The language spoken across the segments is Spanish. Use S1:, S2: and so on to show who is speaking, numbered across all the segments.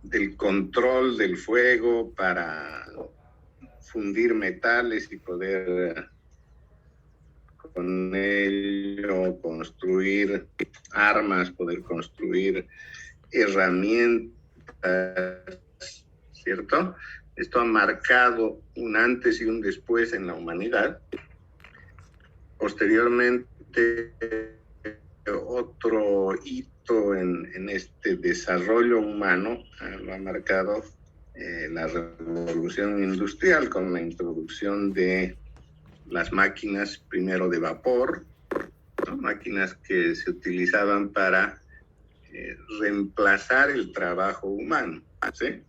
S1: del control del fuego para fundir metales y poder con ello construir armas, poder construir herramientas, ¿cierto? Esto ha marcado un antes y un después en la humanidad. Posteriormente, otro hito en este desarrollo humano lo ha marcado la revolución industrial con la introducción de las máquinas primero de vapor, ¿no? Máquinas que se utilizaban para reemplazar el trabajo humano, ¿sí?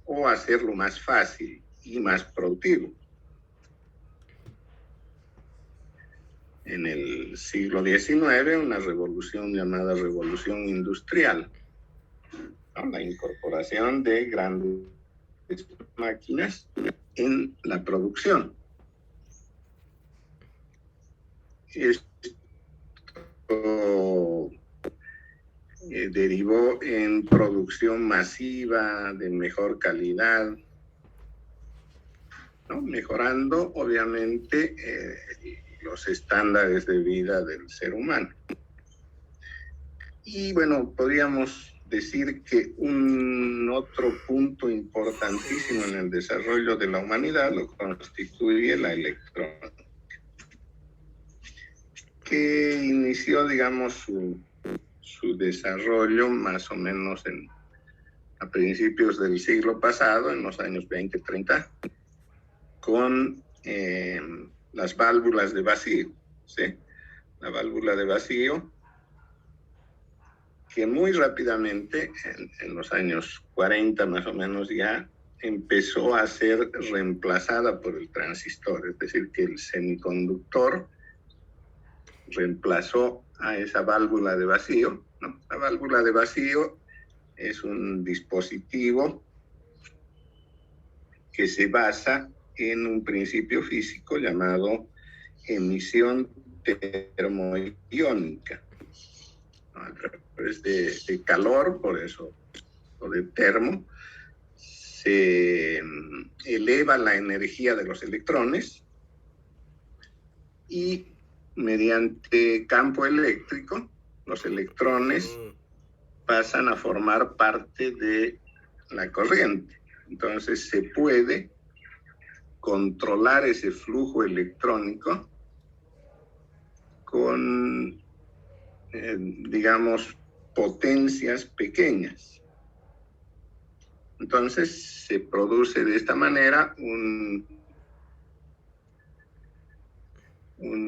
S1: O hacerlo más fácil y más productivo. En el siglo XIX, una revolución llamada revolución industrial, ¿no? La incorporación de grandes máquinas en la producción. Esto derivó en producción masiva de mejor calidad, ¿no? Mejorando obviamente los estándares de vida del ser humano. Y bueno, podríamos decir que un otro punto importantísimo en el desarrollo de la humanidad lo constituye la electrónica, que inició, digamos, su desarrollo más o menos a principios del siglo pasado, en los años 20, 30, con las válvulas de vacío, ¿sí? La válvula de vacío, que muy rápidamente, en los años 40 más o menos ya, empezó a ser reemplazada por el transistor, es decir, que el semiconductor reemplazó a esa válvula de vacío, ¿no? La válvula de vacío es un dispositivo que se basa en un principio físico llamado emisión termoiónica, ¿no? A través de calor, por eso, o de termo, se eleva la energía de los electrones y mediante campo eléctrico, los electrones pasan a formar parte de la corriente. Entonces se puede controlar ese flujo electrónico con, digamos, potencias pequeñas. Entonces se produce de esta manera un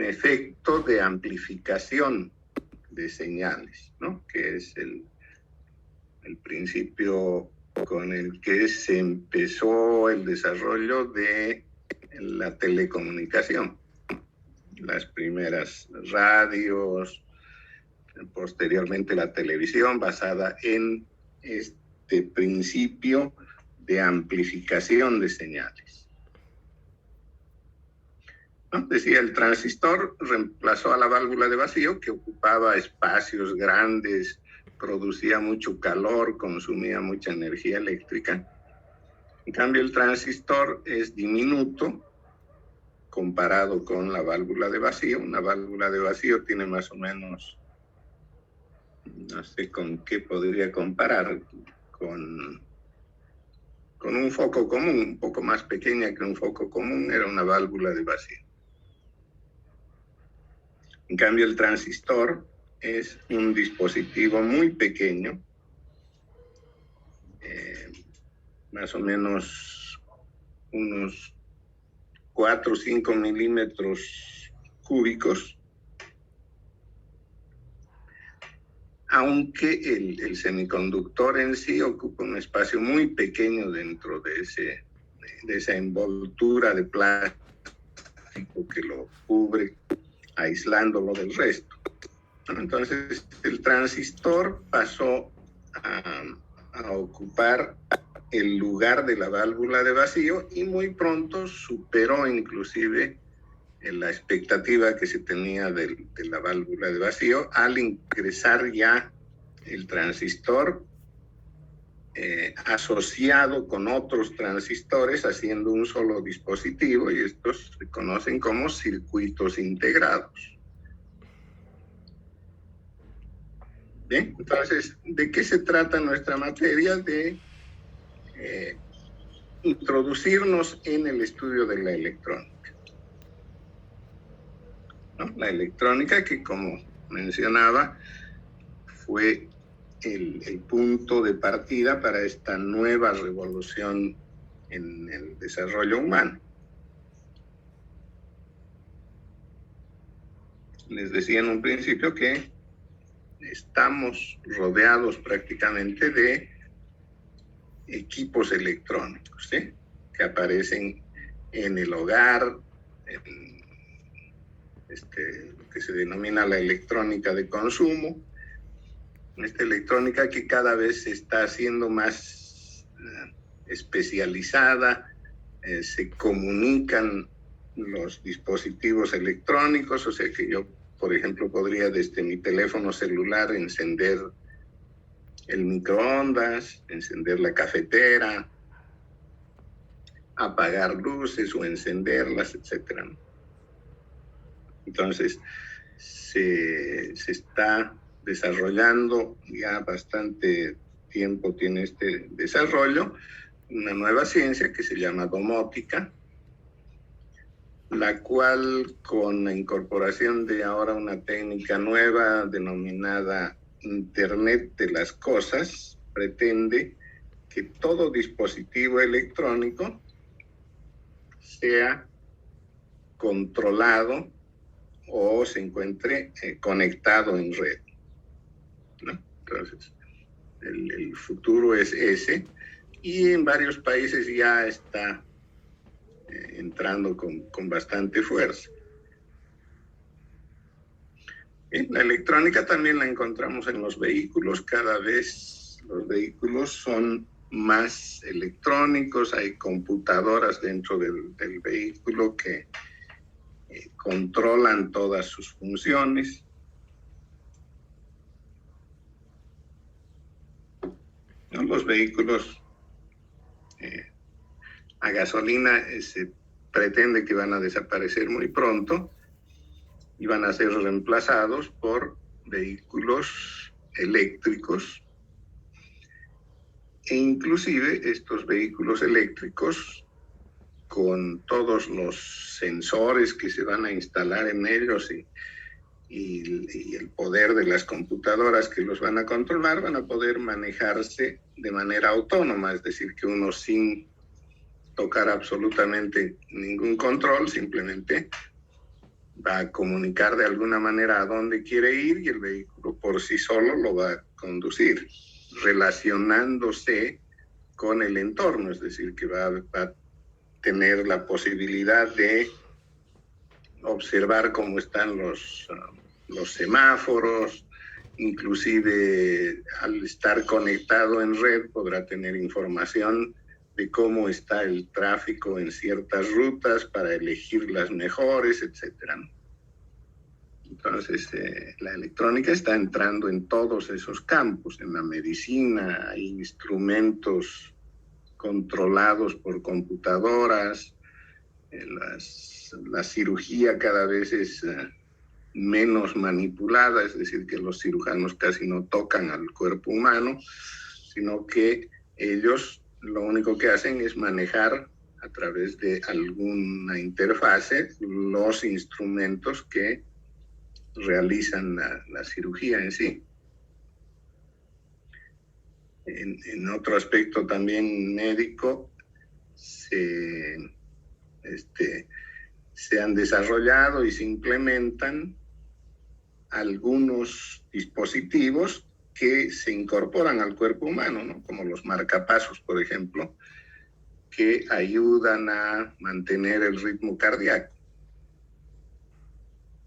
S1: efecto de amplificación de señales, ¿no? Que es el principio con el que se empezó el desarrollo de la telecomunicación. Las primeras radios, posteriormente la televisión, basada en este principio de amplificación de señales, ¿no? Decía, el transistor reemplazó a la válvula de vacío, que ocupaba espacios grandes, producía mucho calor, consumía mucha energía eléctrica. En cambio, el transistor es diminuto comparado con la válvula de vacío. Una válvula de vacío tiene más o menos, no sé con qué podría comparar, con un foco común, un poco más pequeña que un foco común, era una válvula de vacío. En cambio, el transistor es un dispositivo muy pequeño, más o menos unos 4 o 5 milímetros cúbicos, aunque el semiconductor en sí ocupa un espacio muy pequeño dentro de esa envoltura de plástico que lo cubre, aislándolo del resto. Entonces, el transistor pasó a ocupar el lugar de la válvula de vacío y muy pronto superó inclusive la expectativa que se tenía de la válvula de vacío al ingresar ya el transistor asociado con otros transistores haciendo un solo dispositivo, y estos se conocen como circuitos integrados. Bien, entonces, ¿de qué se trata nuestra materia? De introducirnos en el estudio de la electrónica, ¿no? La electrónica que, como mencionaba, fue el punto de partida para esta nueva revolución en el desarrollo humano. Les decía en un principio que estamos rodeados prácticamente de equipos electrónicos, ¿sí?, que aparecen en el hogar, en lo que se denomina la electrónica de consumo, esta electrónica que cada vez se está haciendo más especializada, se comunican los dispositivos electrónicos, o sea que yo, por ejemplo, podría desde mi teléfono celular encender el microondas, encender la cafetera, apagar luces o encenderlas, etc. Entonces, se está desarrollando, ya bastante tiempo tiene este desarrollo, una nueva ciencia que se llama domótica, la cual, con la incorporación de ahora una técnica nueva denominada Internet de las Cosas, pretende que todo dispositivo electrónico sea controlado o se encuentre conectado en red, ¿no? Entonces, el futuro es ese, y en varios países ya está entrando con bastante fuerza. La electrónica también la encontramos en los vehículos. Cada vez los vehículos son más electrónicos, hay computadoras dentro del vehículo que controlan todas sus funciones. ¿No? Los vehículos a gasolina se pretende que van a desaparecer muy pronto y van a ser reemplazados por vehículos eléctricos, e inclusive estos vehículos eléctricos, con todos los sensores que se van a instalar en ellos y el poder de las computadoras que los van a controlar, van a poder manejarse de manera autónoma, es decir, que uno, sin tocar absolutamente ningún control, simplemente va a comunicar de alguna manera a dónde quiere ir y el vehículo por sí solo lo va a conducir, relacionándose con el entorno, es decir, que va a tener la posibilidad de observar cómo están los semáforos, inclusive al estar conectado en red podrá tener información de cómo está el tráfico en ciertas rutas para elegir las mejores, etc. Entonces, la electrónica está entrando en todos esos campos. En la medicina hay instrumentos controlados por computadoras, la cirugía cada vez es menos manipulada, es decir, que los cirujanos casi no tocan al cuerpo humano, sino que ellos lo único que hacen es manejar a través de alguna interfase los instrumentos que realizan la cirugía en sí. En otro aspecto también médico, se han desarrollado y se implementan algunos dispositivos que se incorporan al cuerpo humano, ¿no? Como los marcapasos, por ejemplo, que ayudan a mantener el ritmo cardíaco,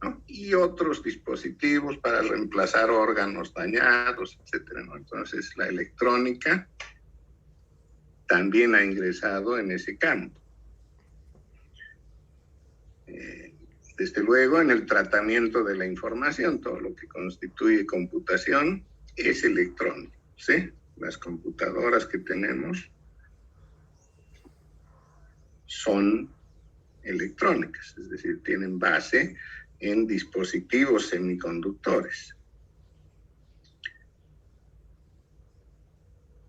S1: ¿no? Y otros dispositivos para reemplazar órganos dañados, etcétera, ¿no? Entonces, la electrónica también ha ingresado en ese campo. Desde luego, en el tratamiento de la información, todo lo que constituye computación es electrónico, ¿sí? las computadoras que tenemos son electrónicas, es decir, tienen base en dispositivos semiconductores.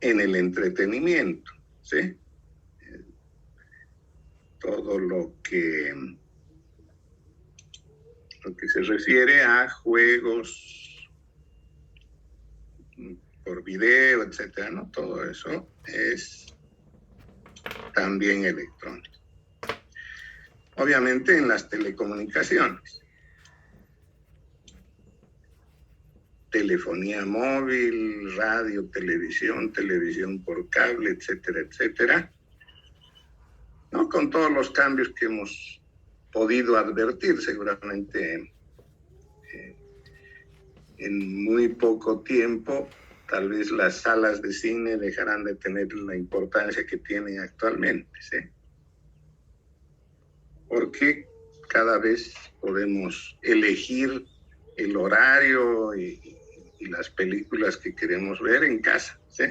S1: En el entretenimiento, ¿sí? Todo lo que se refiere a juegos por video, etcétera, ¿no? Todo eso es también electrónico. Obviamente en las telecomunicaciones, telefonía móvil, radio, televisión por cable, etcétera, etcétera, ¿no? Con todos los cambios que hemos podido advertir, seguramente en muy poco tiempo, tal vez las salas de cine dejarán de tener la importancia que tienen actualmente, ¿sí? Porque cada vez podemos elegir el horario y las películas que queremos ver en casa, ¿sí?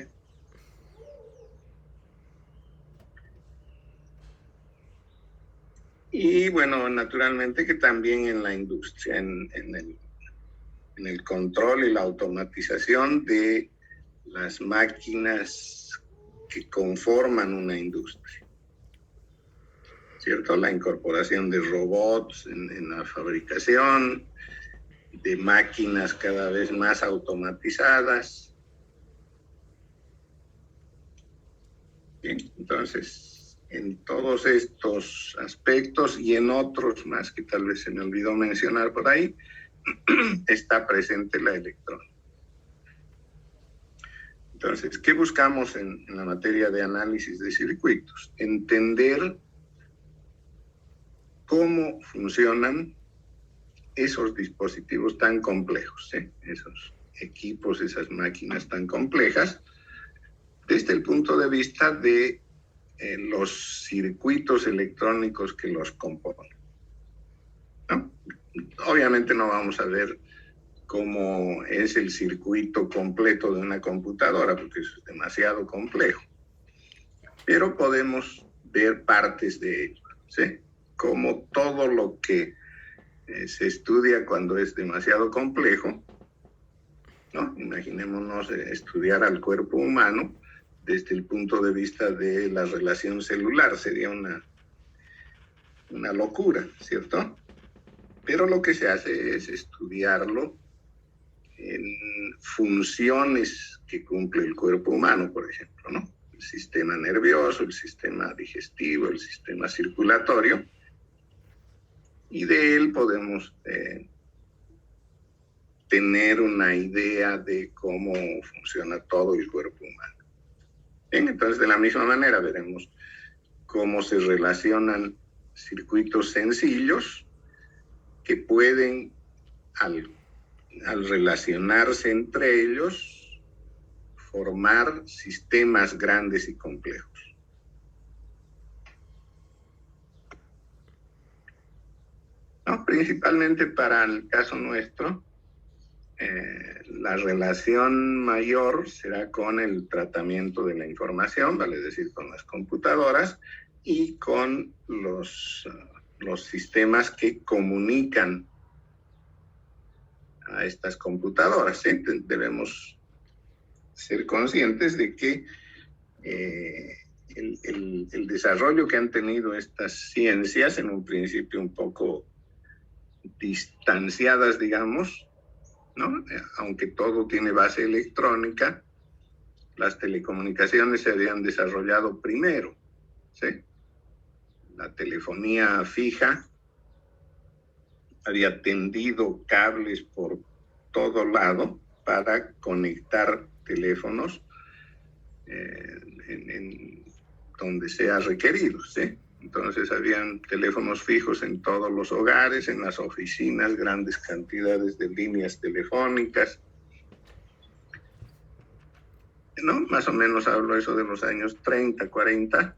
S1: Y bueno, naturalmente que también en la industria, en el control y la automatización de las máquinas que conforman una industria, ¿cierto? La incorporación de robots en la fabricación, de máquinas cada vez más automatizadas. Bien, entonces, en todos estos aspectos y en otros más que tal vez se me olvidó mencionar por ahí, está presente la electrónica. Entonces, ¿qué buscamos en la materia de análisis de circuitos? Entender cómo funcionan esos dispositivos tan complejos, ¿sí? Esos equipos, esas máquinas tan complejas, desde el punto de vista de los circuitos electrónicos que los componen, ¿no? Obviamente no vamos a ver cómo es el circuito completo de una computadora, porque es demasiado complejo, pero podemos ver partes de ello, ¿sí? Como todo lo que se estudia cuando es demasiado complejo, ¿no? Imaginémonos estudiar al cuerpo humano desde el punto de vista de la relación celular, sería una locura, ¿cierto? Pero lo que se hace es estudiarlo en funciones que cumple el cuerpo humano, por ejemplo, ¿no? El sistema nervioso, el sistema digestivo, el sistema circulatorio, y de él podemos tener una idea de cómo funciona todo el cuerpo humano. Bien, entonces de la misma manera veremos cómo se relacionan circuitos sencillos que pueden, al relacionarse entre ellos, formar sistemas grandes y complejos. ¿No? Principalmente para el caso nuestro, la relación mayor será con el tratamiento de la información, vale decir, con las computadoras y con los sistemas que comunican a estas computadoras, ¿sí? Debemos ser conscientes de que el desarrollo que han tenido estas ciencias, en un principio un poco distanciadas, digamos, ¿no? Aunque todo tiene base electrónica, las telecomunicaciones se habían desarrollado primero, ¿sí? La telefonía fija había tendido cables por todo lado para conectar teléfonos en donde sea requerido, ¿sí? Entonces habían teléfonos fijos en todos los hogares, en las oficinas, grandes cantidades de líneas telefónicas, ¿no? Más o menos hablo eso de los años 30, 40,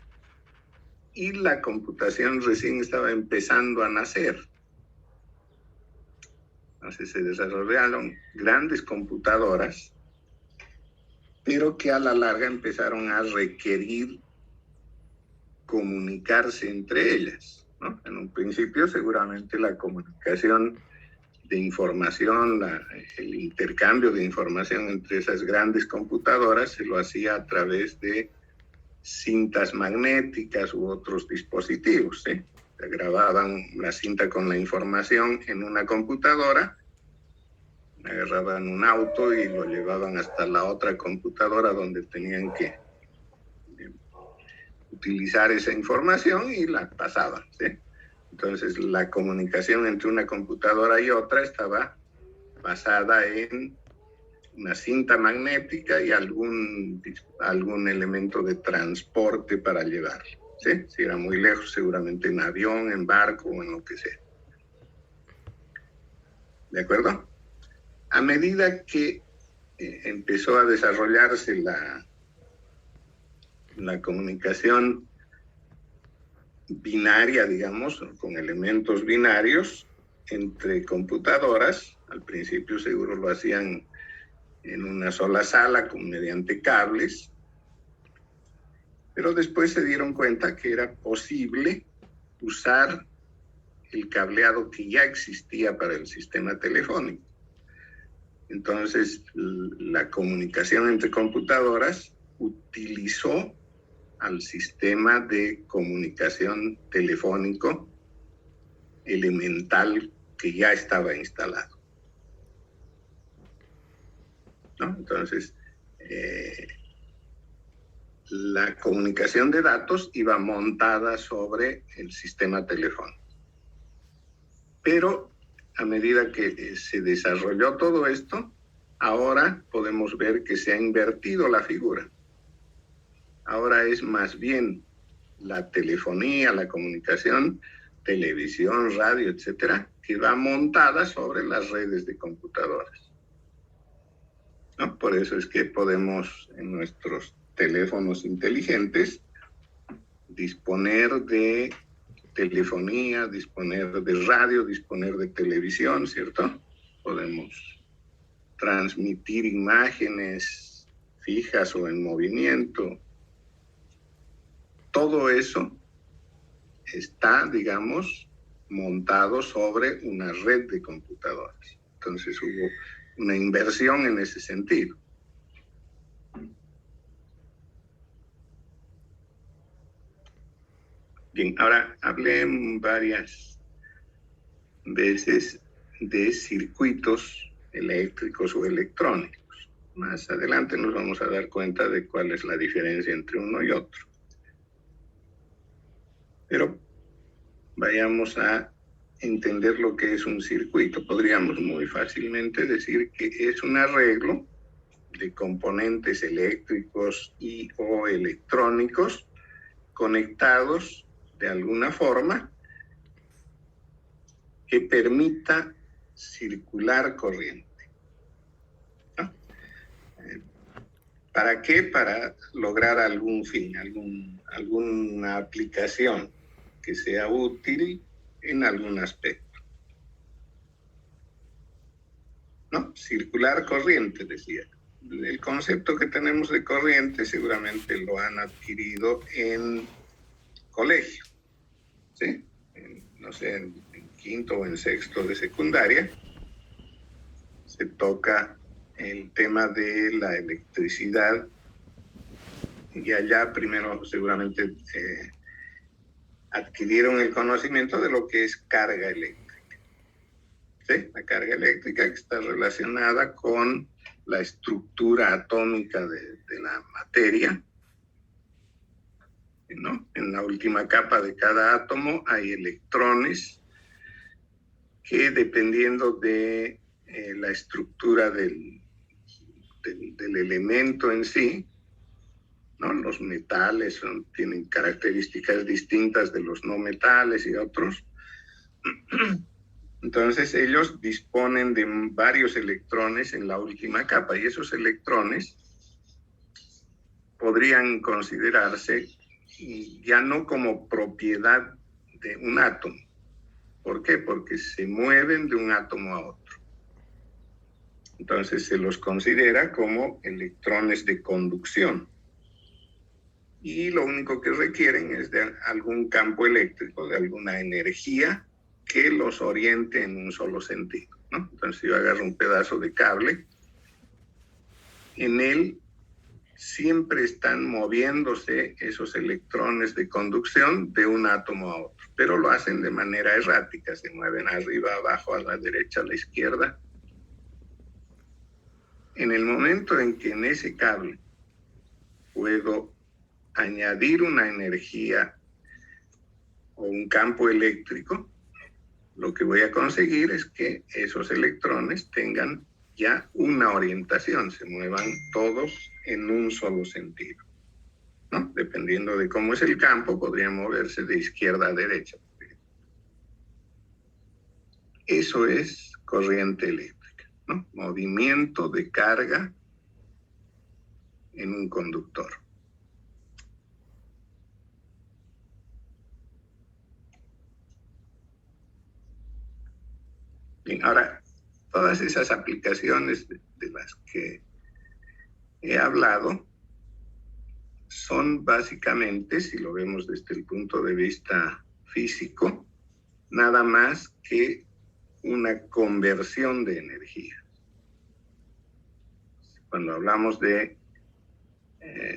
S1: y la computación recién estaba empezando a nacer. Entonces se desarrollaron grandes computadoras, pero que a la larga empezaron a requerir comunicarse entre ellas, ¿no? En un principio seguramente la comunicación de información, el intercambio de información entre esas grandes computadoras se lo hacía a través de cintas magnéticas u otros dispositivos, ¿sí? Grababan la cinta con la información en una computadora, agarraban un auto y lo llevaban hasta la otra computadora donde tenían que utilizar esa información y la pasaban, ¿sí? Entonces la comunicación entre una computadora y otra estaba basada en una cinta magnética y algún elemento de transporte para llevarlo, ¿sí? Si era muy lejos, seguramente en avión, en barco o en lo que sea. ¿De acuerdo? A medida que empezó a desarrollarse la comunicación binaria, digamos, con elementos binarios entre computadoras, al principio seguro lo hacían en una sola sala mediante cables, pero después se dieron cuenta que era posible usar el cableado que ya existía para el sistema telefónico. Entonces, la comunicación entre computadoras utilizó al sistema de comunicación telefónico elemental que ya estaba instalado, ¿no? Entonces, la comunicación de datos iba montada sobre el sistema telefónico. Pero a medida que se desarrolló todo esto, ahora podemos ver que se ha invertido la figura. Ahora es más bien la telefonía, la comunicación, televisión, radio, etcétera, que va montada sobre las redes de computadoras, ¿no? Por eso es que podemos en nuestros teléfonos inteligentes disponer de telefonía, disponer de radio, disponer de televisión, ¿cierto? Podemos transmitir imágenes fijas o en movimiento. Todo eso está, digamos, montado sobre una red de computadoras. Entonces hubo una inversión en ese sentido. Bien, ahora hablé varias veces de circuitos eléctricos o electrónicos. Más adelante nos vamos a dar cuenta de cuál es la diferencia entre uno y otro. Pero vayamos a entender lo que es un circuito. Podríamos muy fácilmente decir que es un arreglo de componentes eléctricos y o electrónicos conectados de alguna forma que permita circular corriente, ¿no? ¿Para qué? Para lograr algún fin, alguna aplicación que sea útil en algún aspecto, ¿no? Circular corriente, decía. El concepto que tenemos de corriente seguramente lo han adquirido en colegio, ¿sí? No sé, en quinto o en sexto de secundaria, se toca el tema de la electricidad y allá primero seguramente adquirieron el conocimiento de lo que es carga eléctrica, ¿sí? La carga eléctrica que está relacionada con la estructura atómica de la materia, ¿no? En la última capa de cada átomo hay electrones que dependiendo de la estructura del elemento en sí, ¿no? Los metales tienen características distintas de los no metales y otros. Entonces ellos disponen de varios electrones en la última capa y esos electrones podrían considerarse ya no como propiedad de un átomo. ¿Por qué? Porque se mueven de un átomo a otro. Entonces se los considera como electrones de conducción. Y lo único que requieren es de algún campo eléctrico, de alguna energía que los oriente en un solo sentido, ¿no? Entonces yo agarro un pedazo de cable, en él siempre están moviéndose esos electrones de conducción de un átomo a otro, pero lo hacen de manera errática, se mueven arriba, abajo, a la derecha, a la izquierda. En el momento en que en ese cable puedo añadir una energía o un campo eléctrico, lo que voy a conseguir es que esos electrones tengan ya una orientación, se muevan todos en un solo sentido, ¿no? Dependiendo de cómo es el campo, podrían moverse de izquierda a derecha. Eso es corriente eléctrica, ¿no? Movimiento de carga en un conductor. Bien, ahora, todas esas aplicaciones de las que he hablado son básicamente, si lo vemos desde el punto de vista físico, nada más que una conversión de energía. Cuando hablamos de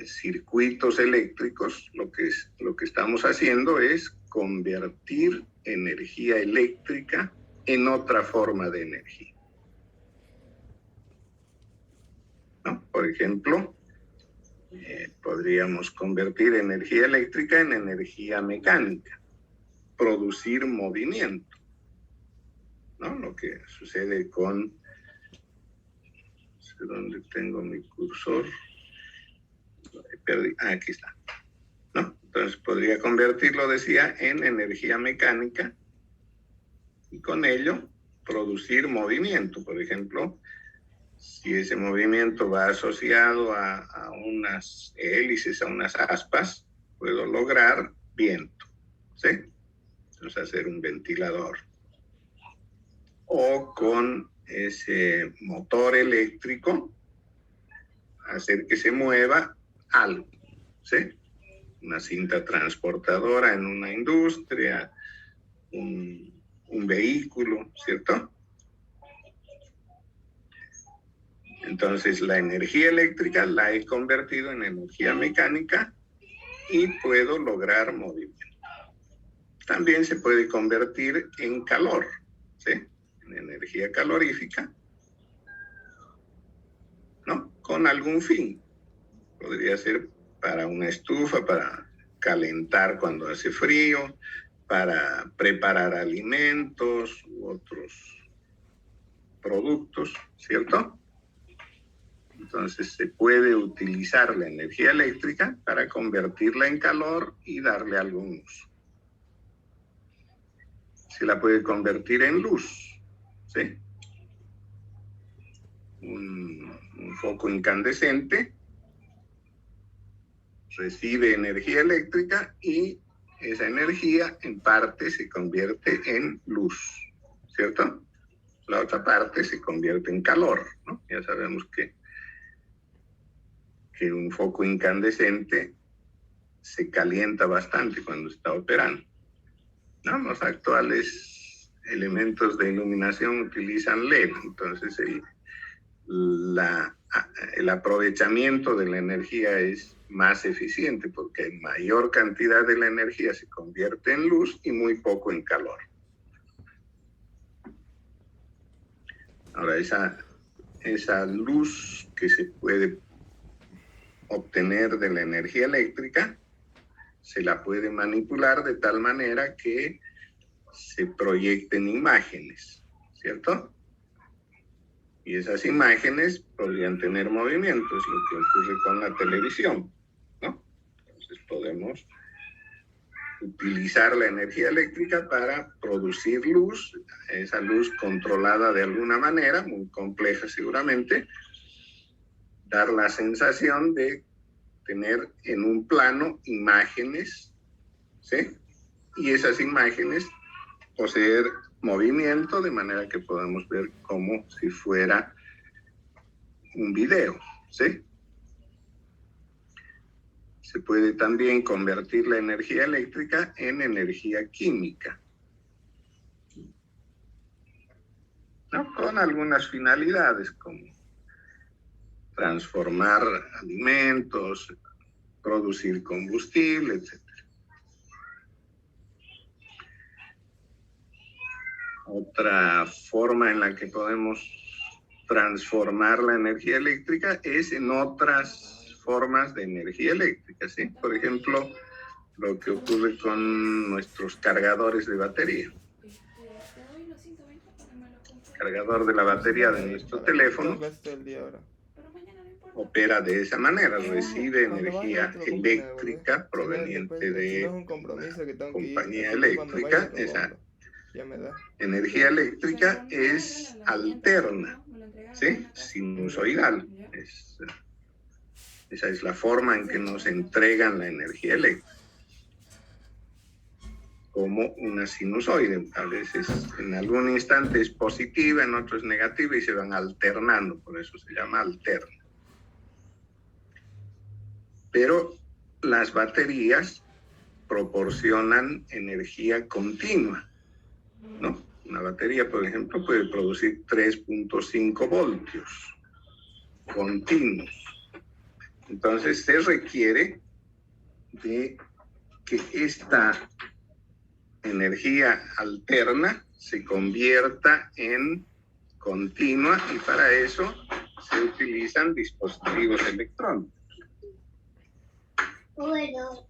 S1: circuitos eléctricos, lo que estamos haciendo es convertir energía eléctrica en otra forma de energía, ¿no? Por ejemplo, podríamos convertir energía eléctrica en energía mecánica, producir movimiento, ¿no? Lo que sucede con, no sé dónde tengo mi cursor, aquí está, ¿no? Entonces podría convertirlo, decía, en energía mecánica y con ello producir movimiento. Por ejemplo, si ese movimiento va asociado a unas hélices, a unas aspas, puedo lograr viento, ¿sí? Entonces hacer un ventilador. O con ese motor eléctrico, hacer que se mueva algo, ¿sí? Una cinta transportadora en una industria, un vehículo, ¿cierto? Entonces la energía eléctrica la he convertido en energía mecánica y puedo lograr movimiento. También se puede convertir en calor, ¿sí? En energía calorífica, ¿no? Con algún fin. Podría ser para una estufa, para calentar cuando hace frío, para preparar alimentos u otros productos, ¿cierto? Entonces se puede utilizar la energía eléctrica para convertirla en calor y darle algún uso. Se la puede convertir en luz, ¿sí? Un foco incandescente recibe energía eléctrica y esa energía en parte se convierte en luz, ¿cierto? La otra parte se convierte en calor, ¿no? Ya sabemos que un foco incandescente se calienta bastante cuando está operando, ¿no? Los actuales elementos de iluminación utilizan LED, entonces el aprovechamiento de la energía es más eficiente porque mayor cantidad de la energía se convierte en luz y muy poco en calor. Ahora, esa luz que se puede obtener de la energía eléctrica se la puede manipular de tal manera que se proyecten imágenes, ¿cierto? Y esas imágenes podrían tener movimientos, lo que ocurre con la televisión, ¿no? Entonces podemos utilizar la energía eléctrica para producir luz, esa luz controlada de alguna manera, muy compleja seguramente, dar la sensación de tener en un plano imágenes, ¿sí? Y esas imágenes poseer movimiento de manera que podamos ver como si fuera un video, ¿sí? Se puede también convertir la energía eléctrica en energía química, ¿no? Con algunas finalidades como transformar alimentos, producir combustible, etc. Otra forma en la que podemos transformar la energía eléctrica es en otras formas de energía eléctrica, ¿sí? Por ejemplo, lo que ocurre con nuestros cargadores de batería. Cargador de la batería de nuestro teléfono opera de esa manera, recibe energía eléctrica proveniente de una compañía eléctrica. Esa energía eléctrica es alterna, ¿sí? Sinusoidal. Esa es la forma en que nos entregan la energía eléctrica, como una sinusoide. A veces en algún instante es positiva, en otro es negativa y se van alternando, por eso se llama alterna. Pero las baterías proporcionan energía continua, ¿no? Una batería, por ejemplo, puede producir 3.5 voltios continuos. Entonces se requiere de que esta energía alterna se convierta en continua y para eso se utilizan dispositivos electrónicos. Bueno.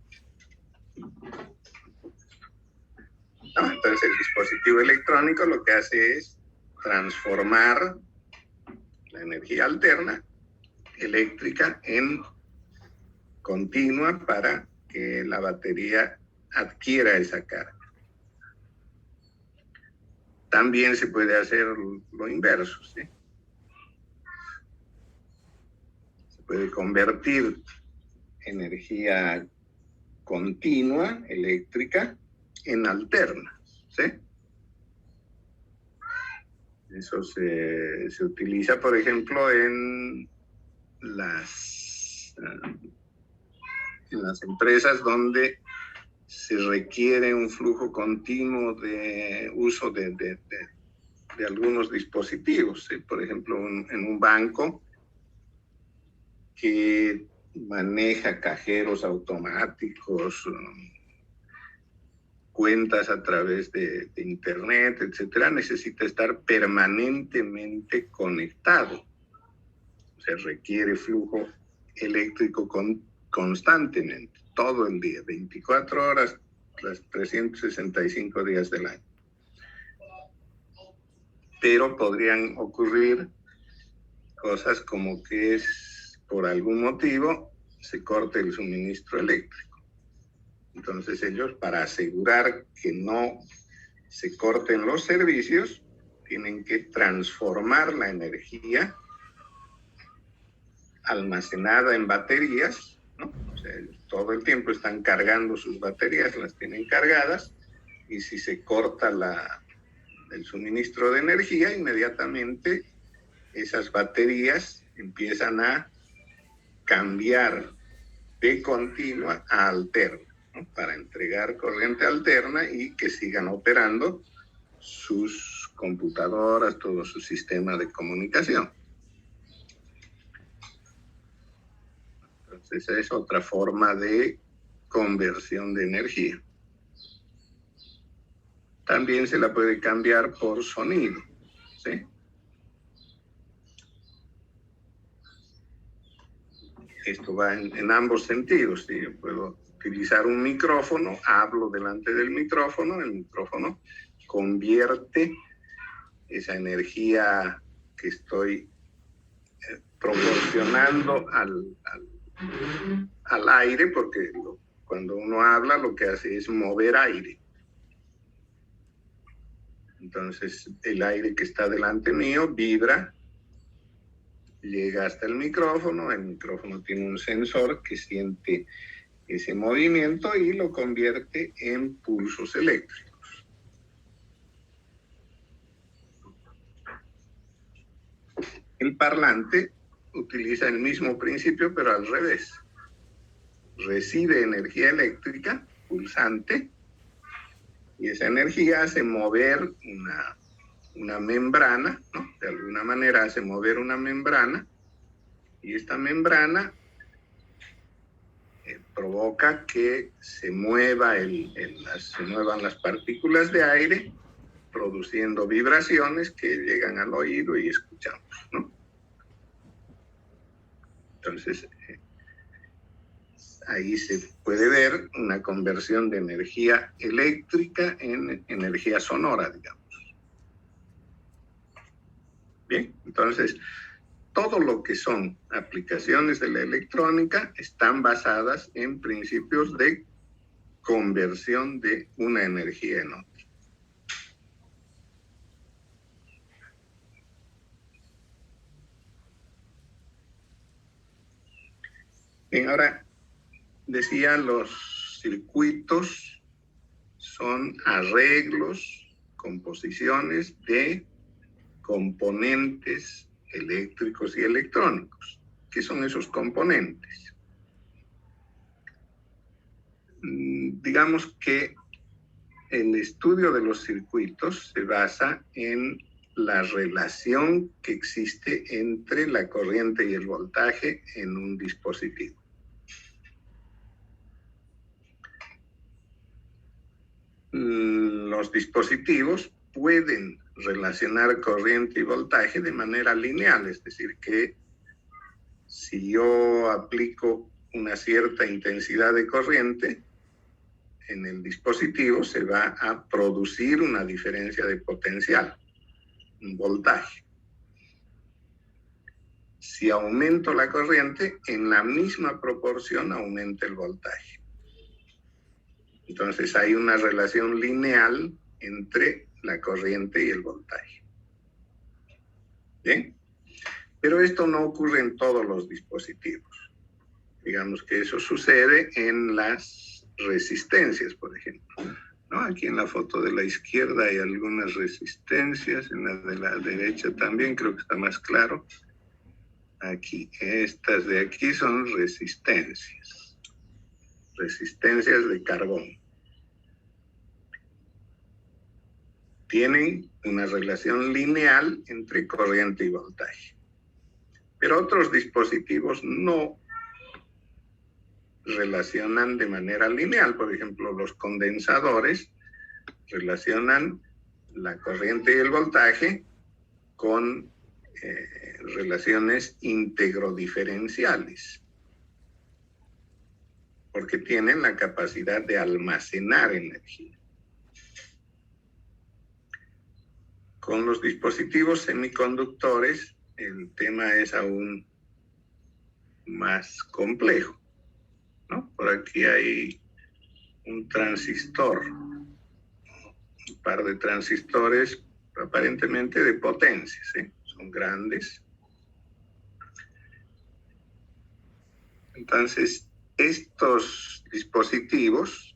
S1: Entonces el dispositivo electrónico lo que hace es transformar la energía alterna eléctrica en continua para que la batería adquiera esa carga. También se puede hacer lo inverso, ¿sí? Se puede convertir energía continua eléctrica en alterna, ¿sí? Eso se utiliza, por ejemplo, en las empresas donde se requiere un flujo continuo de uso de algunos dispositivos, ¿sí? Por ejemplo, en un banco que maneja cajeros automáticos, cuentas a través de internet, etcétera, necesita estar permanentemente conectado. Se requiere flujo eléctrico constantemente, todo el día, 24 horas, las 365 días del año. Pero podrían ocurrir cosas como que por algún motivo se corte el suministro eléctrico. Entonces ellos, para asegurar que no se corten los servicios, tienen que transformar la energía almacenada en baterías, ¿no? O sea, todo el tiempo están cargando sus baterías, las tienen cargadas, y si se corta el suministro de energía, inmediatamente esas baterías empiezan a cambiar de continua a alterna, ¿no? Para entregar corriente alterna y que sigan operando sus computadoras, todo su sistema de comunicación. Entonces, esa es otra forma de conversión de energía. También se la puede cambiar por sonido, ¿sí? Esto va en ambos sentidos, ¿sí? Yo puedo utilizar un micrófono, hablo delante del micrófono, el micrófono convierte esa energía que estoy proporcionando al aire, porque cuando uno habla lo que hace es mover aire. Entonces el aire que está delante mío vibra, llega hasta el micrófono tiene un sensor que siente ese movimiento y lo convierte en pulsos eléctricos. El parlante utiliza el mismo principio, pero al revés. Recibe energía eléctrica pulsante y esa energía hace mover una membrana, ¿no? De alguna manera hace mover una membrana y esta membrana provoca que se muevan las partículas de aire, produciendo vibraciones que llegan al oído y escuchamos, ¿no? Entonces, ahí se puede ver una conversión de energía eléctrica en energía sonora, digamos. Bien, entonces, todo lo que son aplicaciones de la electrónica están basadas en principios de conversión de una energía en otra. Bien, ahora decía, los circuitos son arreglos, composiciones de componentes eléctricos y electrónicos. ¿Qué son esos componentes? Digamos que el estudio de los circuitos se basa en la relación que existe entre la corriente y el voltaje en un dispositivo. Los dispositivos pueden relacionar corriente y voltaje de manera lineal, es decir, que si yo aplico una cierta intensidad de corriente en el dispositivo, se va a producir una diferencia de potencial, un voltaje. Si aumento la corriente, en la misma proporción aumenta el voltaje. Entonces hay una relación lineal entre la corriente y el voltaje. ¿Bien? Pero esto no ocurre en todos los dispositivos. Digamos que eso sucede en las resistencias, por ejemplo, ¿no? Aquí en la foto de la izquierda hay algunas resistencias, en la de la derecha también, creo que está más claro. Aquí, estas de aquí son resistencias de carbón. Tienen una relación lineal entre corriente y voltaje. Pero otros dispositivos no relacionan de manera lineal. Por ejemplo, los condensadores relacionan la corriente y el voltaje con relaciones integrodiferenciales, porque tienen la capacidad de almacenar energía. Con los dispositivos semiconductores, el tema es aún más complejo, ¿no? Por aquí hay un transistor, un par de transistores aparentemente de potencias, ¿eh? Son grandes. Entonces, estos dispositivos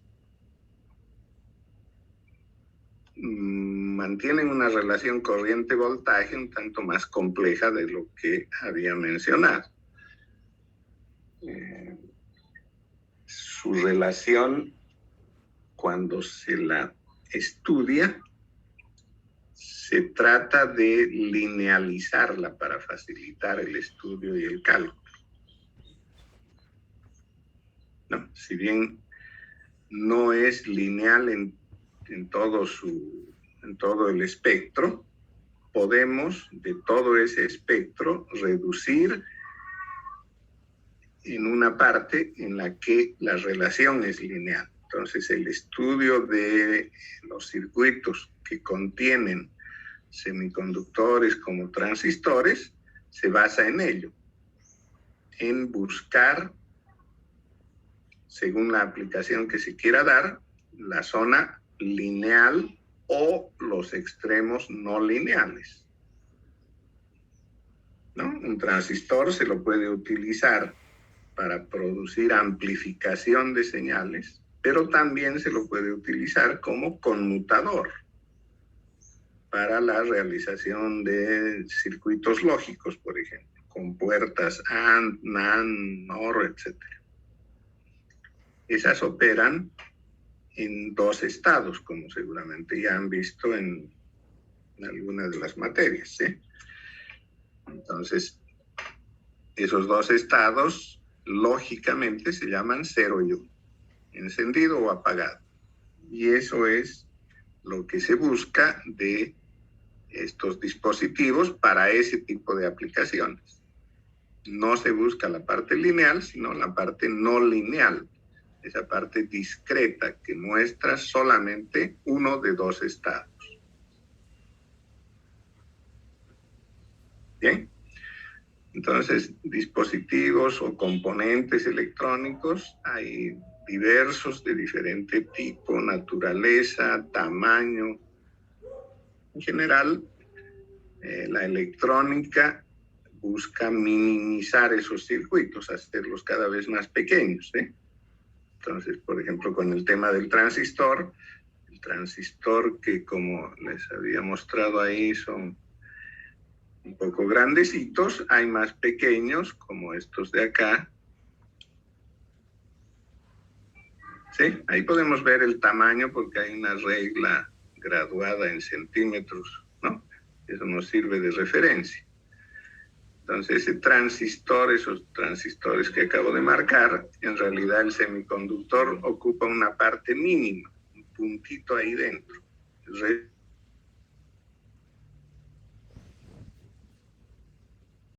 S1: mantienen una relación corriente-voltaje un tanto más compleja de lo que había mencionado. Su relación, cuando se la estudia, se trata de linealizarla para facilitar el estudio y el cálculo. No, si bien no es lineal en todo el espectro, podemos de todo ese espectro reducir en una parte en la que la relación es lineal. Entonces, el estudio de los circuitos que contienen semiconductores como transistores se basa en ello, en buscar, según la aplicación que se quiera dar, la zona lineal o los extremos no lineales, ¿no? Un transistor se lo puede utilizar para producir amplificación de señales, pero también se lo puede utilizar como conmutador para la realización de circuitos lógicos, por ejemplo, compuertas AND, NAND, NOR, etc. Esas operan en dos estados, como seguramente ya han visto en algunas de las materias, ¿sí? Entonces, esos dos estados, lógicamente, se llaman 0 y 1, encendido o apagado. Y eso es lo que se busca de estos dispositivos para ese tipo de aplicaciones. No se busca la parte lineal, sino la parte no lineal, esa parte discreta que muestra solamente uno de dos estados. Bien, entonces dispositivos o componentes electrónicos hay diversos de diferente tipo, naturaleza, tamaño. En general, la electrónica busca minimizar esos circuitos, hacerlos cada vez más pequeños, ¿eh? Entonces, por ejemplo, con el tema del transistor, el transistor que, como les había mostrado ahí, son un poco grandecitos, hay más pequeños, como estos de acá. ¿Sí? Ahí podemos ver el tamaño porque hay una regla graduada en centímetros, ¿no? Eso nos sirve de referencia. Entonces, ese transistor, esos transistores que acabo de marcar, en realidad el semiconductor ocupa una parte mínima, un puntito ahí dentro. El